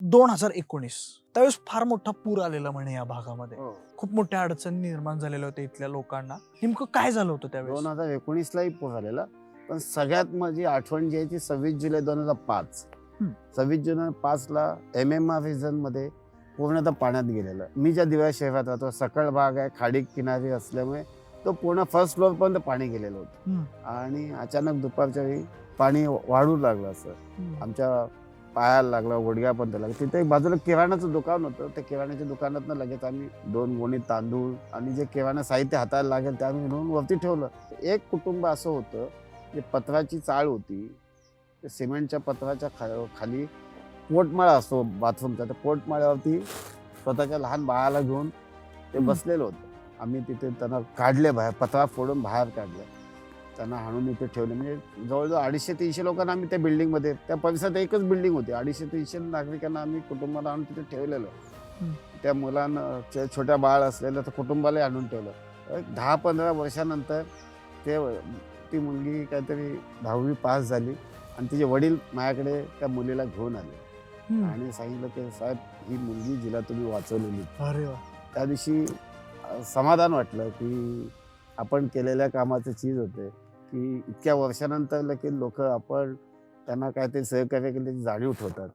2019 त्यावेळेस फार मोठा पूर आलेला म्हणे या भागामध्ये. हो. खूप मोठ्या अडचणी निर्माण झालेल्या होत्या इथल्या लोकांना. नेमकं काय झालं होतं त्यावेळेस? 2019लाही पूर आलेला. पण सगळ्यात माझी आठवण जी आहे ती 26 जुलै 2005. हं. 26 जुलै 5ला MMR रिजनमध्ये पूर्णतः पाण्यात गेलेलं. मी ज्या दिव्या शहरात राहतो, सखल भाग आहे, खाडी किनारी असल्यामुळे तो पूर्ण फर्स्ट फ्लोअरपर्यंत पाणी गेलेलं होतं. हं. आणि अचानक दुपारच्या वेळी पाणी वाढू लागलं असं. आमच्या पायाला लागलं, गुडघ्यापर्यंत लागलं. तिथे एक बाजूला किराणाचं दुकान होतं. त्या किराण्याच्या दुकानातनं लगेच आम्ही 2 गोणी तांदूळ आणि जे किराणा साहित्य हाताला लागेल ते आम्ही घेऊन वरती ठेवलं. एक कुटुंब असं होतं, की पत्र्याची चाळ होती. ते सिमेंटच्या पत्राच्या खाली पोटमाळा असतो बाथरूमचा. त्या पोटमाळ्यावरती स्वतःच्या लहान बाळाला घेऊन ते बसलेलं होतं. आम्ही तिथे त्यांना काढले बाहेर, पत्रा फोडून बाहेर काढलं. त्यांना हाणून इथे ठेवले. म्हणजे जवळजवळ 250-300 लोकांना आम्ही त्या बिल्डिंगमध्ये, त्या परिसरात एकच बिल्डिंग होती. 250-300 नागरिकांना आम्ही कुटुंबाला आणून तिथे ठेवलेलं. त्या मुलांना छोट्या बाळ असलेलं तर कुटुंबालाही आणून ठेवलं. 10-15 वर्षानंतर ती मुलगी काहीतरी 10वी पास झाली आणि तिचे वडील माझ्याकडे त्या मुलीला घेऊन आले आणि सांगितलं की साहेब, ही मुलगी जिला तुम्ही वाचवलेली. अरे वा. त्या दिवशी समाधान वाटलं की आपण केलेल्या कामाचं चीज होते, की इतक्या वर्षानंतर की लोक आपण त्यांना काहीतरी सहकार्य केल्याची जाणीव ठेवतात.